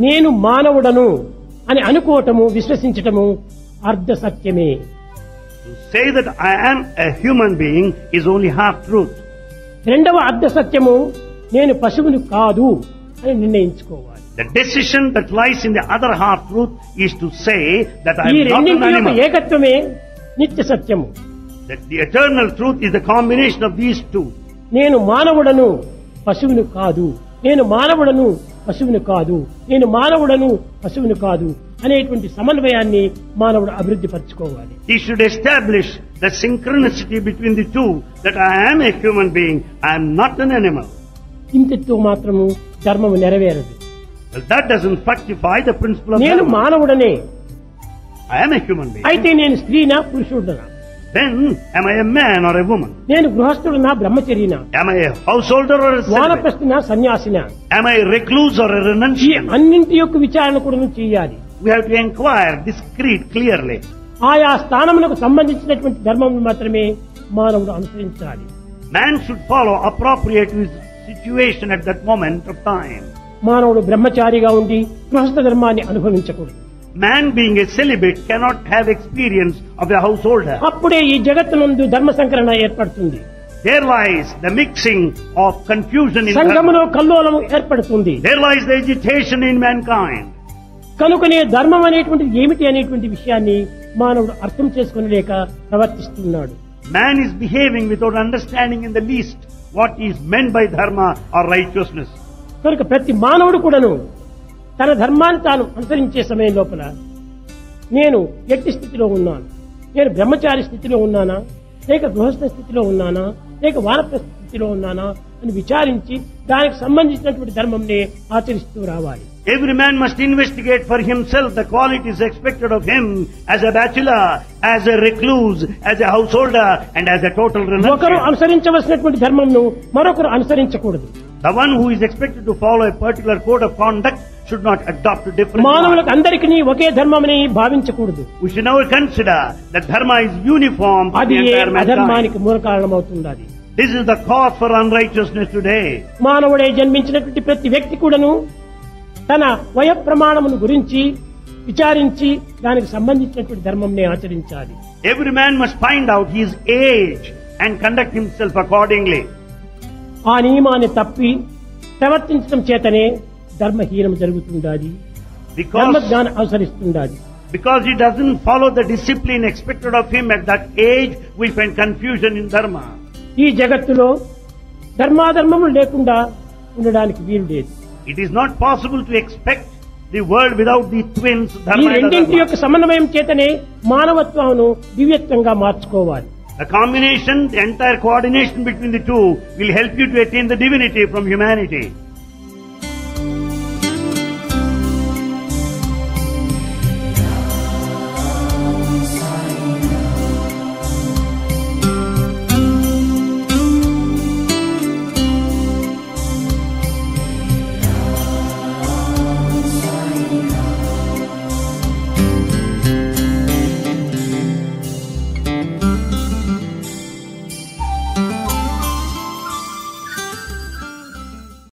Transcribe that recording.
నేను మానవుడను అని అనుకోవటము విశ్వసించటము అర్ధ సత్యమే. To say that I am a human being is only half truth. రెండవ అర్ధ సత్యము నేను పశువును కాదు అని నిర్ణయించుకోవాలి. The decision that lies in the other half truth is to say that I ఈ am not an రెండింటి యొక్క animal. ఏకత్వమే నిత్య సత్యము. That the eternal truth is the combination of these two. నేను మానవుడను పశువును కాదు, నేను మానవుడను పశువును కాదు, నేను మానవుడను పశువును కాదు అనేటువంటి సమన్వయాన్ని మానవుడు అభివృద్ధి పరచుకోవాలి. He should establish the synchronicity between the two, that I am a human being, I am not an animal. ఇంతటితో మాత్రము ధర్మము నెరవేరదు. Well, that doesn't fructify the principle of నేను dharma. మానవుడనే, I am a human being. అయితే నేను స్త్రీనా పురుషుడనా, Then, am I a man or a woman? నేను గృహస్థుడనా బ్రహ్మచర్యనా, Am I a householder or a celibate? వానప్రస్థునా సన్యాసినా, Am I a recluse or a ఈ renunciant? అన్నింటి యొక్క విచారణ కూడా చేయాలి. We have to inquire discreet, clearly. ఆయా స్థానములకు సంబంధించినటువంటి ధర్మం మాత్రమే మానవుడు అనుసరించాలి. Man should follow appropriate to his situation at that moment of time. మానవుడు బ్రహ్మచారిగా ఉండి గృహస్థ ధర్మాన్ని అనుభవించకూడదు. Man being a celibate cannot have experience of a householder. అప్పుడే ఈ జగత్తునందు ధర్మ సంకరణ ఏర్పడుతుంది. There lies the mixing of confusion in సంఘములో dharma. కల్లోలము ఏర్పడుతుంది. There lies the agitation in mankind. కనుకనే ధర్మం అనేటువంటిది ఏమిటి అనేటువంటి విషయాన్ని మానవుడు అర్థం చేసుకునలేక ప్రవర్తిస్తున్నాడు. Man is behaving without understanding in the least what is meant by dharma or righteousness. కనుక ప్రతి మానవుడు కూడాను తన ధర్మాన్ని తాను అనుసరించే సమయం లోపల నేను ఎట్టి స్థితిలో ఉన్నాను, నేను బ్రహ్మచారి స్థితిలో ఉన్నానా, లేక గృహస్థ స్థితిలో ఉన్నానా, లేక వానప్రస్థ స్థితిలో ఉన్నానా అని విచారించి దానికి సంబంధించినటువంటి ధర్మంని ఆచరిస్తూ రావాలి. Every man must investigate for himself the qualities expected of him as a bachelor, as a recluse, as a householder, and as a total ఒకరు renunciant. అనుసరించవలసినటువంటి ధర్మంను మరొకరు అనుసరించకూడదు. The one who is expected to follow a particular code of conduct should not adopt a different మానవులకు one. అందరికీ ఒకే ధర్మమని భావించకూడదు. We should never consider that dharma is uniform for అది the entire mankind. అధర్మానికి మూల కారణమవుతుంది. అది This is the cause for unrighteousness today. మానవుడే జన్మించినటువంటి ప్రతి వ్యక్తి కూడాను తన వయ ప్రమాణమును గురించి విచారించి దానికి సంబంధించినటువంటి ధర్మంని ఆచరించాలి. Every man must find out his age and conduct himself accordingly. ఆ నియమాన్ని తప్పి ప్రవర్తించడం చేతనే ధర్మహీనం జరుగుతుండాలి, Because ధర్మజ్ఞానం అవసరిస్తుండాలి. he doesn't follow the discipline expected of him at that age, we find confusion in dharma. ఈ జగత్తులో ధర్మాధర్మములు లేకుండా ఉండడానికి వీలు లేదు. It is not possible to expect the world without the twins ఈ dharma and రెండింటి adharma. యొక్క సమన్వయం చేతనే మానవత్వమును దివ్యత్వంగా మార్చుకోవాలి. The combination, the entire coordination between the two will help you to attain the divinity from humanity.